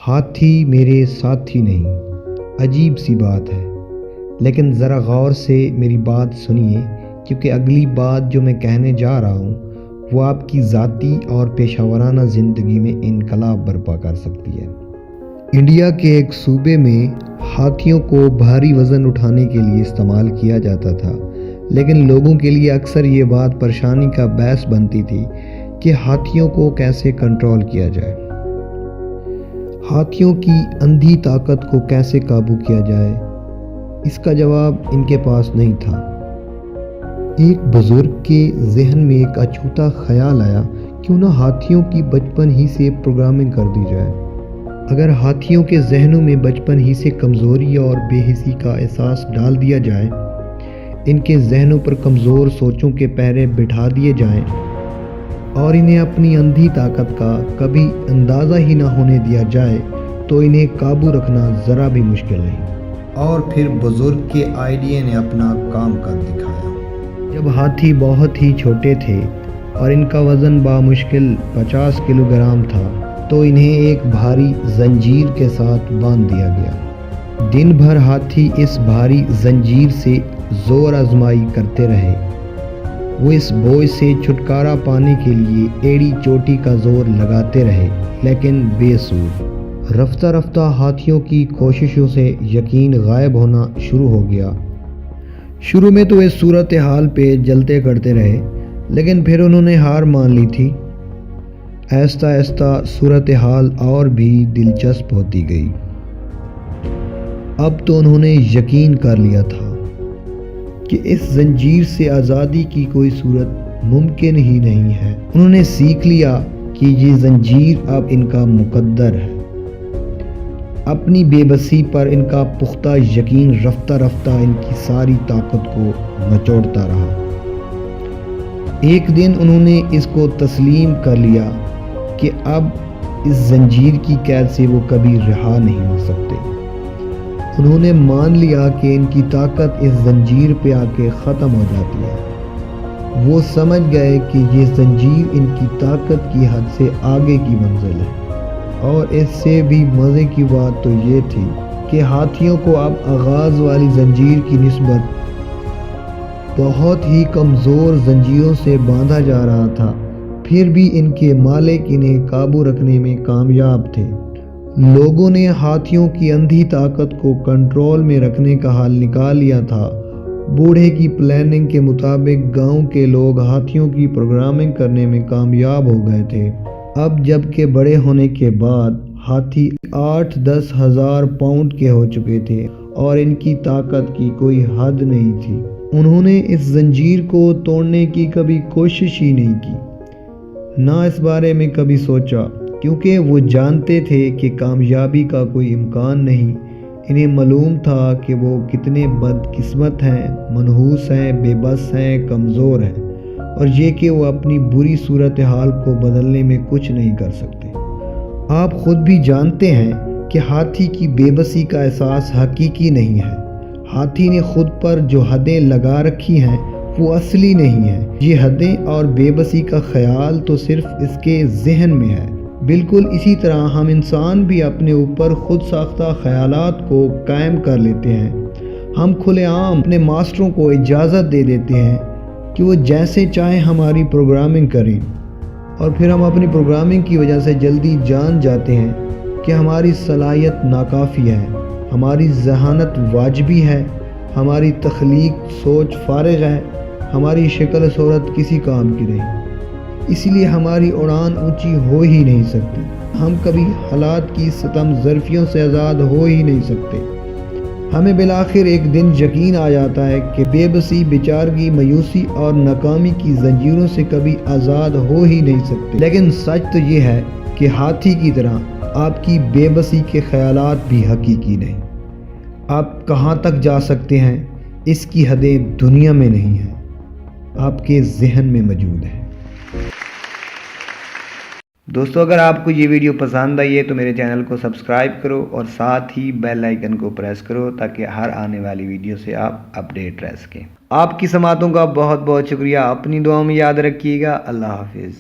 ہاتھی میرے ساتھی نہیں، عجیب سی بات ہے، لیکن ذرا غور سے میری بات سنیے، کیونکہ اگلی بات جو میں کہنے جا رہا ہوں وہ آپ کی ذاتی اور پیشہ ورانہ زندگی میں انقلاب برپا کر سکتی ہے۔ انڈیا کے ایک صوبے میں ہاتھیوں کو بھاری وزن اٹھانے کے لیے استعمال کیا جاتا تھا، لیکن لوگوں کے لیے اکثر یہ بات پریشانی کا باعث بنتی تھی کہ ہاتھیوں کو کیسے کنٹرول کیا جائے، ہاتھیوں کی اندھی طاقت کو کیسے قابو کیا جائے۔ اس کا جواب ان کے پاس نہیں تھا۔ ایک بزرگ کے ذہن میں ایک اچھوتا خیال آیا، کیوں نہ ہاتھیوں کی بچپن ہی سے پروگرامنگ کر دی جائے۔ اگر ہاتھیوں کے ذہنوں میں بچپن ہی سے کمزوری اور بے حسی کا احساس ڈال دیا جائے، ان کے ذہنوں پر کمزور سوچوں کے پہرے بٹھا دیے جائیں اور انہیں اپنی اندھی طاقت کا کبھی اندازہ ہی نہ ہونے دیا جائے، تو انہیں قابو رکھنا ذرا بھی مشکل نہیں۔ اور پھر بزرگ کے آئیڈیا نے اپنا کام کر دکھایا۔ جب ہاتھی بہت ہی چھوٹے تھے اور ان کا وزن بامشکل 50 کلو گرام تھا، تو انہیں ایک بھاری زنجیر کے ساتھ باندھ دیا گیا۔ دن بھر ہاتھی اس بھاری زنجیر سے زور آزمائی کرتے رہے۔ وہ اس بوجھ سے چھٹکارا پانے کے لیے ایڑی چوٹی کا زور لگاتے رہے، لیکن بے سود۔ رفتہ رفتہ ہاتھیوں کی کوششوں سے یقین غائب ہونا شروع ہو گیا۔ شروع میں تو اس صورتحال پہ جلتے کرتے رہے، لیکن پھر انہوں نے ہار مان لی تھی۔ آہستہ آہستہ صورتحال اور بھی دلچسپ ہوتی گئی۔ اب تو انہوں نے یقین کر لیا تھا کہ اس زنجیر سے آزادی کی کوئی صورت ممکن ہی نہیں ہے۔ انہوں نے سیکھ لیا کہ یہ زنجیر اب ان کا مقدر ہے۔ اپنی بے بسی پر ان کا پختہ یقین رفتہ رفتہ ان کی ساری طاقت کو نچوڑتا رہا۔ ایک دن انہوں نے اس کو تسلیم کر لیا کہ اب اس زنجیر کی قید سے وہ کبھی رہا نہیں ہو سکتے۔ انہوں نے مان لیا کہ ان کی طاقت اس زنجیر پہ آ کے ختم ہو جاتی ہے۔ وہ سمجھ گئے کہ یہ زنجیر ان کی طاقت کی حد سے آگے کی منزل ہے، اور اس سے بھی مزے کی بات تو یہ تھی کہ ہاتھیوں کو اب آغاز والی زنجیر کی نسبت بہت ہی کمزور زنجیروں سے باندھا جا رہا تھا، پھر بھی ان کے مالک انہیں قابو رکھنے میں کامیاب تھے۔ لوگوں نے ہاتھیوں کی اندھی طاقت کو کنٹرول میں رکھنے کا حل نکال لیا تھا۔ بوڑھے کی پلاننگ کے مطابق گاؤں کے لوگ ہاتھیوں کی پروگرامنگ کرنے میں کامیاب ہو گئے تھے۔ اب جب کہ بڑے ہونے کے بعد ہاتھی 8-10 ہزار پاؤنڈ کے ہو چکے تھے اور ان کی طاقت کی کوئی حد نہیں تھی، انہوں نے اس زنجیر کو توڑنے کی کبھی کوشش ہی نہیں کی، نہ اس بارے میں کبھی سوچا، کیونکہ وہ جانتے تھے کہ کامیابی کا کوئی امکان نہیں۔ انہیں معلوم تھا کہ وہ کتنے بدقسمت ہیں، منحوس ہیں، بے بس ہیں، کمزور ہیں، اور یہ کہ وہ اپنی بری صورتحال کو بدلنے میں کچھ نہیں کر سکتے۔ آپ خود بھی جانتے ہیں کہ ہاتھی کی بے بسی کا احساس حقیقی نہیں ہے۔ ہاتھی نے خود پر جو حدیں لگا رکھی ہیں وہ اصلی نہیں ہیں۔ یہ حدیں اور بے بسی کا خیال تو صرف اس کے ذہن میں ہے۔ بالکل اسی طرح ہم انسان بھی اپنے اوپر خود ساختہ خیالات کو قائم کر لیتے ہیں۔ ہم کھلے عام اپنے ماسٹروں کو اجازت دے دیتے ہیں کہ وہ جیسے چاہیں ہماری پروگرامنگ کریں، اور پھر ہم اپنی پروگرامنگ کی وجہ سے جلدی جان جاتے ہیں کہ ہماری صلاحیت ناکافی ہے، ہماری ذہانت واجبی ہے، ہماری تخلیق سوچ فارغ ہے، ہماری شکل و صورت کسی کام کی نہیں، اس لیے ہماری اڑان اونچی ہو ہی نہیں سکتی، ہم کبھی حالات کی ستم ظرفیوں سے آزاد ہو ہی نہیں سکتے۔ ہمیں بالآخر ایک دن یقین آ جاتا ہے کہ بے بسی، بیچارگی، مایوسی اور ناکامی کی زنجیروں سے کبھی آزاد ہو ہی نہیں سکتے۔ لیکن سچ تو یہ ہے کہ ہاتھی کی طرح آپ کی بے بسی کے خیالات بھی حقیقی نہیں۔ آپ کہاں تک جا سکتے ہیں، اس کی حدیں دنیا میں نہیں ہیں، آپ کے ذہن میں موجود ہیں۔ دوستو، اگر آپ کو یہ ویڈیو پسند آئی ہے تو میرے چینل کو سبسکرائب کرو اور ساتھ ہی بیل آئیکن کو پریس کرو، تاکہ ہر آنے والی ویڈیو سے آپ اپڈیٹ رہ سکیں۔ آپ کی سماعتوں کا بہت بہت شکریہ۔ اپنی دعاؤں میں یاد رکھیے گا۔ اللہ حافظ۔